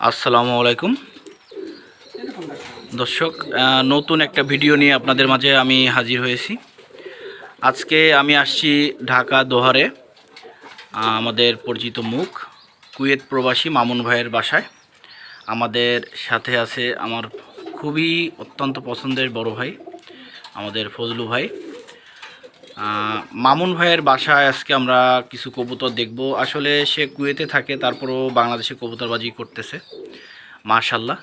আসসালামু আলাইকুম দর্শক, নতুন একটা ভিডিও নিয়ে আপনাদের মাঝে আমি হাজির হয়েছি। আজকে আমি আসছি ঢাকা দোহারে, আমাদের পরিচিত মুখ কুয়েত প্রবাসী মামুন ভাইয়ের বাসায়। আমাদের সাথে আছে আমার খুবই অত্যন্ত পছন্দের বড় ভাই, আমাদের ফজলু ভাই। মামুন ভাইয়ের বাসায় আজকে আমরা কিছু কবুতর দেখব। আসলে সে কুয়েতে থাকে, তারপরও বাংলাদেশে কবুতরবাজি করতেছে মাশাল্লাহ।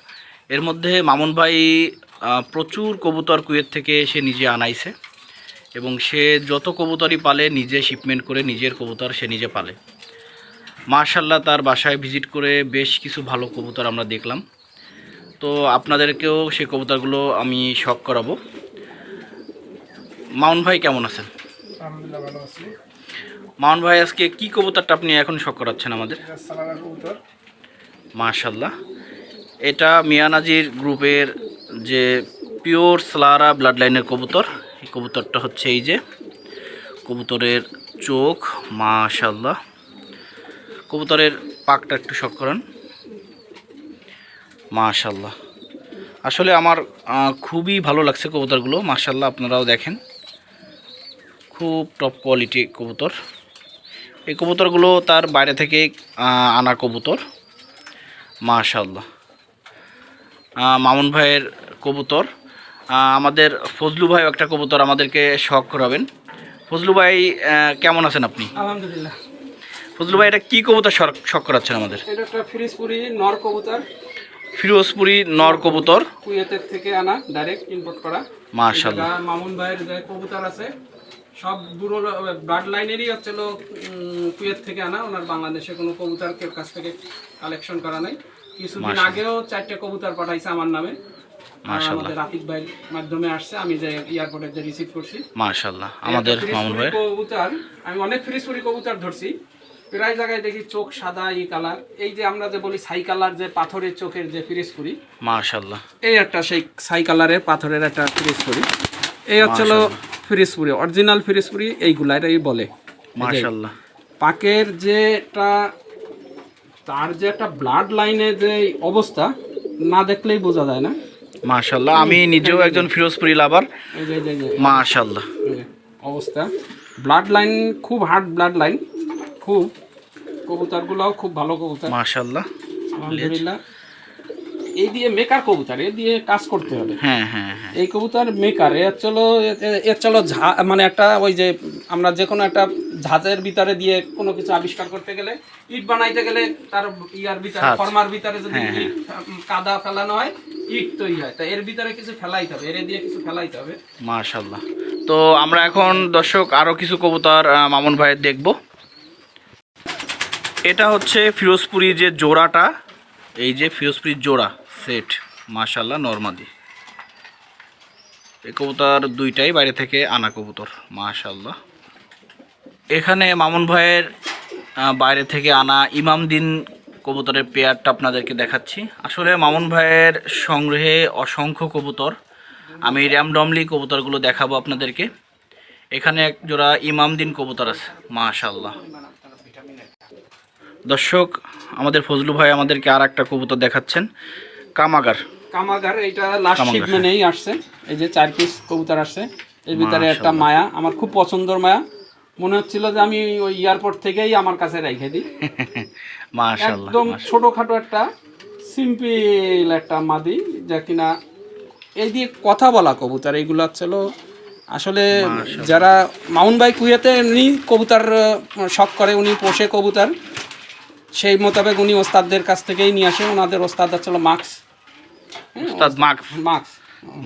এর মধ্যে মামুন ভাই প্রচুর কবুতর কুয়েত থেকে সে নিজে আনাইছে, এবং সে যত কবুতরই পালে নিজে শিপমেন্ট করে নিজের কবুতর সে নিজে পালে মাশাল্লাহ। তার বাসায় ভিজিট করে বেশ কিছু ভালো কবুতর আমরা দেখলাম, তো আপনাদেরকেও সে কবুতরগুলো আমি শখ করাবো। মামুন ভাই কেমন আছেন? আলহামদুলিল্লাহ ভালো আছি। মামুন ভাই, আজকে কি কবুতরটা আপনি এখন শখ করাচ্ছেন আমাদের? সালারা কবুতর মাশাল্লাহ, এটা মিয়ানাজির গ্রুপের যে পিওর সালারা ব্লাড লাইনের কবুতর। এই কবুতরটা হচ্ছে এই যে কবুতরের চোখ, মাশাল্লাহ। কবুতরের পাকটা একটু শখ করেন, মাশাল্লাহ। আসলে আমার খুবই ভালো লাগছে কবুতরগুলো, মাশাল্লাহ। আপনারাও দেখেন, খুব টপ কোয়ালিটি কবুতর। এই কবুতরগুলো তার বাইরে থেকে আনা কবুতর, মাশাল্লাহ। মামুন ভাইয়ের কবুতর। আমাদের ফজলু ভাই একটা কবুতর আমাদেরকে শখ করাবেন। ফজলু ভাই কেমন আছেন আপনি? আলহামদুলিল্লাহ। ফজলু ভাই, এটা কি কবুতর শখ করাচ্ছেন আমাদের? এটা একটা ফিরিজপুরি নর কবুতর, ফিরোজপুরি নর কবুতর, কুয়েতের থেকে আনা, ডাইরেক্ট ইম্পোর্ট করা মাশাআল্লাহ। মামুন ভাইয়ের যে কবুতর আছে সব বুড়ো ব্লাড লাইনেরই হচ্ছিল কুয়েত থেকে আনা। ওনার বাংলাদেশে কোনো কবুতর কেউ কাছ থেকে কালেকশন করা নাই। কিছুদিন আগেও 4টে কবুতর পাঠাইছে আমার নামে, আমাদের রাফিক ভাইয়ের মাধ্যমে আসছে। আমি যে এয়ারপোর্টে যে রিসিভ করছি, মাশাআল্লাহ। আমাদের মামুন ভাই কবুতর আমি অনেক ফিরিজপুরি কবুতর ধরছি, প্রায় জায়গায় দেখি চোখ সাদা ই কালার। এই যে আমরা যে বলি ছাই কালার, যে পাথরের চোখের যে ফিরিজপুরি, মাশাআল্লাহ। এই একটা সেই ছাই কালারের পাথরের একটা ফিরিজপুরি। এই হচ্ছিল ফিরিজপুরি, অরিজিনাল ফিরিজপুরি এইগুলা এটাই বলে মাশাআল্লাহ। পাকের যে তার যে একটা ব্লাড লাইনে যে অবস্থা না দেখলেই বোঝা যায় না, মাশাআল্লাহ। আমি নিজেও একজন ফিরোজপুরি লাভার, এই যে মাশাআল্লাহ। অবস্থা ব্লাড লাইন খুব হার্ড ব্লাড লাইন, খুব কবুতরগুলোও খুব ভালো কবুতর মাশাআল্লাহ, আলহামদুলিল্লাহ। এই দিয়ে মেকার কবুতর, এ দিয়ে কাজ করতে হবে। হ্যাঁ হ্যাঁ হ্যাঁ, এই কবুতর মেকার। এর চলো মানে একটা ওই যে আমরা যে কোনো একটা ঝাঁজের ভিতরে দিয়ে কোনো কিছু আবিষ্কার করতে গেলে, ইট বানাইতে গেলে তার ইয়ার ভিতরে ফর্মার ভিতরে যদি ইট কাদা ফেলানো হয়, ইট তৈরি হয়। তা এর ভিতরে কিছু ফেলাইতে হবে, এর দিয়ে কিছু ফেলাইতে হবে, মাশাআল্লাহ। তো আমরা এখন দর্শক আরও কিছু কবুতর মামুন ভাইয়ের দেখব। এটা হচ্ছে ফিরোজপুরি যে জোড়াটা, এই যে ফিরোজপুরির জোড়া সেট, মাশাআল্লাহ, নরমাদি। এই কবুতর দুইটাই বাইরে থেকে আনা কবুতর, মাশাআল্লাহ। এখানে মামুন ভাইয়ের বাইরে থেকে আনা ইমামদিন কবুতরের পেয়ারটা আপনাদেরকে দেখাচ্ছি। আসলে মামুন ভাইয়ের সংগ্রহে অসংখ্য কবুতর, আমি র্যামডমলি কবুতরগুলো দেখাবো আপনাদেরকে। এখানে এক জোড়া ইমামদিন কবুতর আছে, মাশাআল্লাহ। দর্শক, আমাদের ফজলু ভাই আমাদেরকে আর একটা কবুতর দেখাচ্ছেন, কামাগার। এইটা লাস্ট শিপমেন্টেই আসছে। এই যে 4 পিস কবুতর আসছে, এর ভিতরে একটা মায়া, আমার খুব পছন্দের মায়া। মনে হচ্ছিল যে আমি ওই এয়ারপোর্ট থেকেই আমার কাছে রেখে দিই। মাশাআল্লাহ, একদম ছোটখাটো একটা সিম্পল একটা মাদি, যা কিনা এই দিয়ে কথা বলা কবুতর। এইগুলো হচ্ছিল আসলে যারা মামুন ভাই কুয়েতে উনি কবুতর শখ করে, উনি পোষে কবুতর, সেই মোতাবেক উনি ওস্তাদদের কাছ থেকেই নিয়ে আসে। ওনাদের ওস্তাদ হচ্ছিল মার্কস,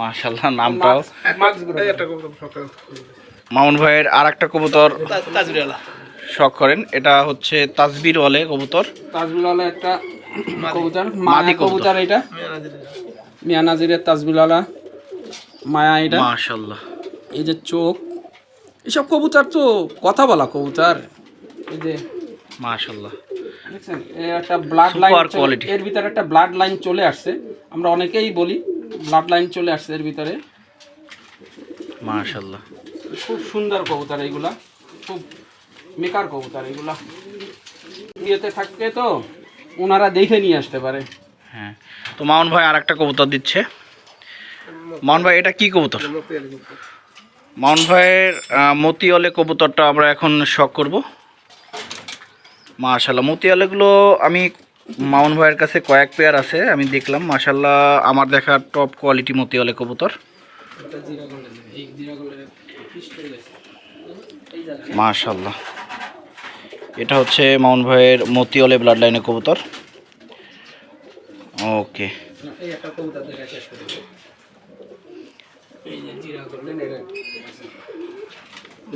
মাশাআল্লাহ। নামটাও মামুন ভাইয়ের আর একটা কবুতর শখ করেন, এটা হচ্ছে তাজবির ওয়ালে কবুতর, তাজবিরওয়ালা একটা কবুতর, মাদি কবুতর। এটা মিয়ানাজিরের তাজবিরওয়ালা মায়া, এটা মাশাআল্লাহ। এই যে চোখ, এইসব কবুতর তো কথা বলা কবুতর। এই যে মাশাআল্লাহ, দেখছেন, একটা ব্লাড লাইন, এর ভিতরে একটা ব্লাড লাইন চলে আসছে। আমরা অনেকেই বলি ব্লাড লাইন চলে আসছে এর ভিতরে, মাশাআল্লাহ। খুব সুন্দর কবুতর এইগুলা, খুব মেকার কবুতর। এগুলা ইয়েতে থাকবে তো ওনারা দেখে নিয়ে আসতে পারে। হ্যাঁ, তো মামুন ভাই আর একটা কবুতর দিচ্ছে। মামুন ভাই এটা কি কবুতর? মামুন ভাইয়ের মতিওয়ালে কবুতরটা আমরা এখন শখ করব। মাশাল্লাহ, মতিওয়ালেগুলো আমি মামুন ভাইয়ের কাছে কয়েক পেয়ার আছে, আমি দেখলাম। মাশাল্লাহ, আমার দেখা টপ কোয়ালিটি মতিওয়ালে কবুতর। মাশাল্লাহ, এটা হচ্ছে মামুন ভাইয়ের মতিওয়ালে ব্লাড লাইনের কবুতর। ওকে,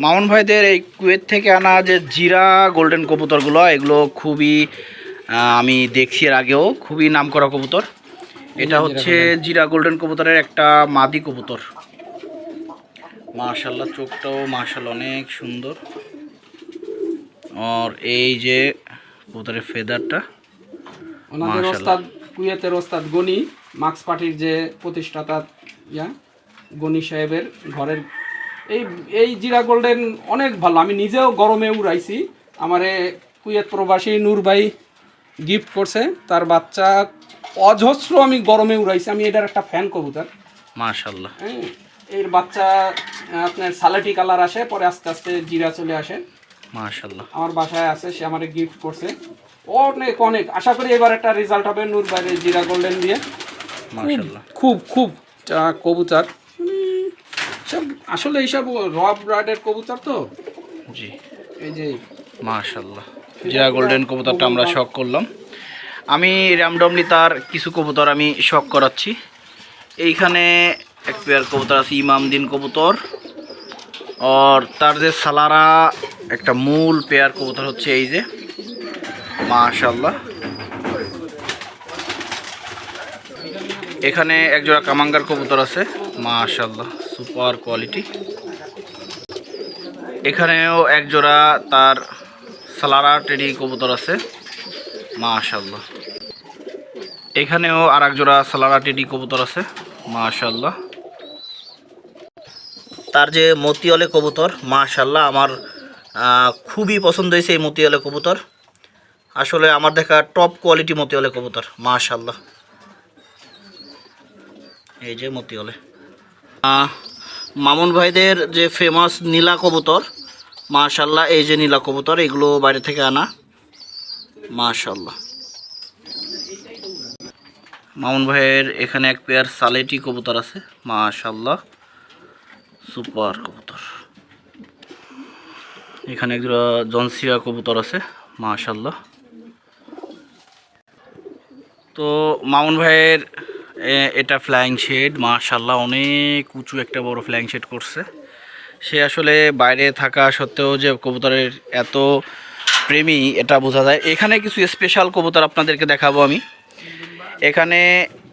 মামুন ভাইদের এই কুয়েত থেকে আনা যে জিরা গোল্ডেন কবুতরগুলো, এগুলো খুবই আমি দেখছি এর আগেও, খুবই নামকরা কবুতর। এটা হচ্ছে জিরা গোল্ডেন কবুতরের একটা মাদি কবুতর। মাশাল্লাহ, চোখটাও মাশাল্লাহ অনেক সুন্দর। আর এই যে কবুতরের ফেদারটা, ওনাদের ওস্তাদ কুয়েতের ওস্তাদ গনি মার্কস পার্টির যে প্রতিষ্ঠাতা গনি সাহেবের ঘরের এই এই জিরা গোল্ডেন অনেক ভালো। আমি নিজেও গরমে উড়াইছি, আমারে কুয়েত প্রবাসী নূর ভাই গিফট করছে, তার বাচ্চা অজস্র আমি গরমে উড়াইছি। আমি এটার একটা ফ্যান কবুতর। মাশাল্লাহ, হ্যাঁ, এর বাচ্চা আপনার সালেটি কালার আসে, পরে আস্তে আস্তে জিরা চলে আসে। মাশাল্লাহ, আমার বাসায় আছে, সে আমারে গিফট করছে। অনেক অনেক আশা করি এবার একটা রেজাল্ট হবে নূর ভাইয়ের জিরা গোল্ডেন দিয়ে। মাশাল্লাহ, খুব খুব কবুতর সব আসলে এইসব রব ব্রাডের কবুতর তো। জি, এই যে মাশাল্লাহ, জিরা গোল্ডেন কবুতরটা আমরা শখ করলাম। আমি র্যামডমলি তার কিছু কবুতর আমি শখ করাচ্ছি। এইখানে এক পেয়ার কবুতর আছে ইমামদিন কবুতর, আর তার যে সালারা একটা মূল পেয়ার কবুতর হচ্ছে এই যে মাশাল্লাহ। এখানে একজোড়া কামাঙ্গার কবুতর আছে, মাশাল্লাহ সুপার কোয়ালিটি। এখানেও একজোড়া তার সালারা টেডি কবুতর আছে, মাশাল্লাহ। এখানেও আর এক জোড়া সালারা টেডি কবুতর আছে, মাশাল্লাহ। তার যে মতিওয়ালে কবুতর, মাশাল্লাহ আমার খুবই পছন্দ হয়েছে এই মতিওয়ালে কবুতর। আসলে আমার দেখা টপ কোয়ালিটি মতিওয়ালে কবুতর, মাশাল্লাহ। এই যে মতিওয়ালে মামুন ভাইদের যে ফেমাস নীলা কবুতর, মাশাল্লাহ। এই যে নীলা কবুতর, এগুলো বাইরে থেকে আনা, মাশাল্লাহ। মামুন ভাইয়ের এখানে এক পেয়ার সালেটি কবুতর আছে, মাশাল্লাহ সুপার কবুতর। এখানে একজোড়া জনসিয়া কবুতর আছে, মাশাল্লাহ। তো মামুন ভাইয়ের এটা ফ্লাইং শেড, মাশাল্লাহ অনেক উঁচু একটা বড় ফ্লাইং শেড করছে। সে আসলে বাইরে থাকা সত্ত্বেও যে কবুতরের এত প্রেমী এটা বোঝা যায়। এখানে কিছু স্পেশাল কবুতর আপনাদেরকে দেখাবো আমি। এখানে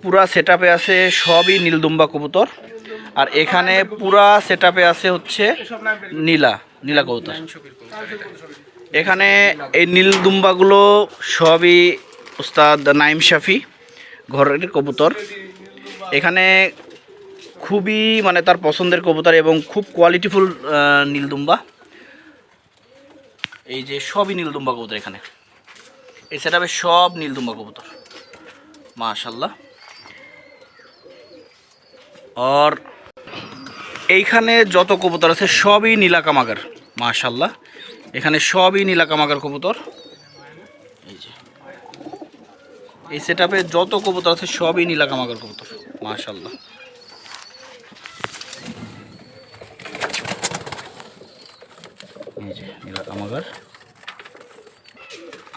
পুরা সেটআপে আছে সবই নীলদুম্বা কবুতর, আর এখানে পুরা সেটআপে আছে হচ্ছে নীলা কবুতর। এখানে এই নীলদুম্বাগুলো সবই উস্তাদ নাইম শাফি ঘরের কবুতর। এখানে খুবই মানে তার পছন্দের কবুতর এবং খুব কোয়ালিটিফুল নীলদুম্বা। এই যে সবই নীলদুম্বা কবুতর, এখানে এই সেটআপে সব নীলদুম্বা কবুতর, মাশাল্লাহ। আর এইখানে যত কবুতর আছে সবই নীলা কামাগার, মাশাল্লাহ। এখানে সবই নীলা কামাগার কবুতর। এই যে এই সেটআপে যত কবুতর আছে সবই নীলা কামাগার কবুতর, মাশাল্লাহ। এই যে নীলা কামাগার।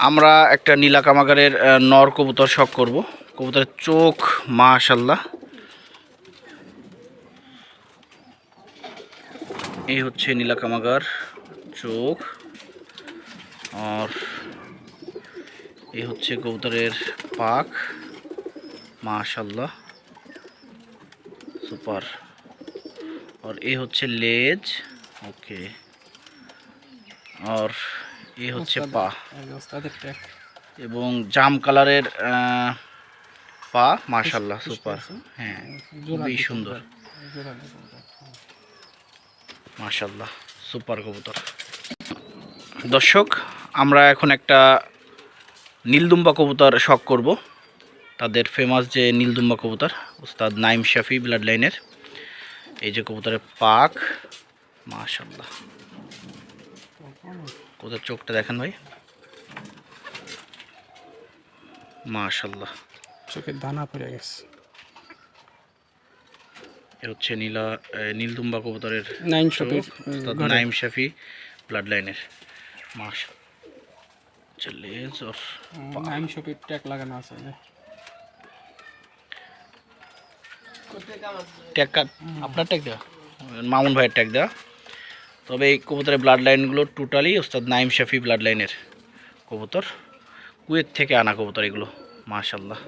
আমরা একটা নীলা কামাগারের নর কবুতর শখ করব। কবুতরের চোখ মাশাল্লাহ। এই হচ্ছে নীলা কামাগার চোখ, আর এই হচ্ছে কবুতরের পাখ, মাশাল্লাহ সুপার। আর এই হচ্ছে লেজ, ওকে। আর এই হচ্ছে পা এবং জাম কালারের পা, মাশাল্লাহ সুপার। হ্যাঁ, খুবই সুন্দর, মাশাল্লাহ সুপার কবুতর। দর্শক, আমরা এখন একটা নীলদুম্বা কবুতর শখ করব। তাদের ফেমাস যে নীলদুম্বা কবুতর উস্তাদ নাইম শাফি ব্লাড লাইনের। এই যে কবুতরের পাক, মাশাআল্লাহ। কবুতর চোখটা দেখেন ভাই, মাশাআল্লাহ। চোখের দানা পড়ে গেছে। এ হচ্ছে নীলদুম্বা কবুতরের নাইম শপির উস্তাদ নাইম শাফি ব্লাড লাইনের, মাশাআল্লাহ। লেজ আর নাইম শপির ট্যাগ লাগানো আছে। ট্যাগ আপনার ট্যাগ দেওয়া, মামুন ভাইয়ের ট্যাগ দেওয়া। তবে এই কবুতরের ব্লাড লাইনগুলো টোটালি ওস্তাদ নাইম শাফি ব্লাড লাইনের কবুতর, কুয়েত থেকে আনা কবুতর এগুলো, মাশাআল্লাহ।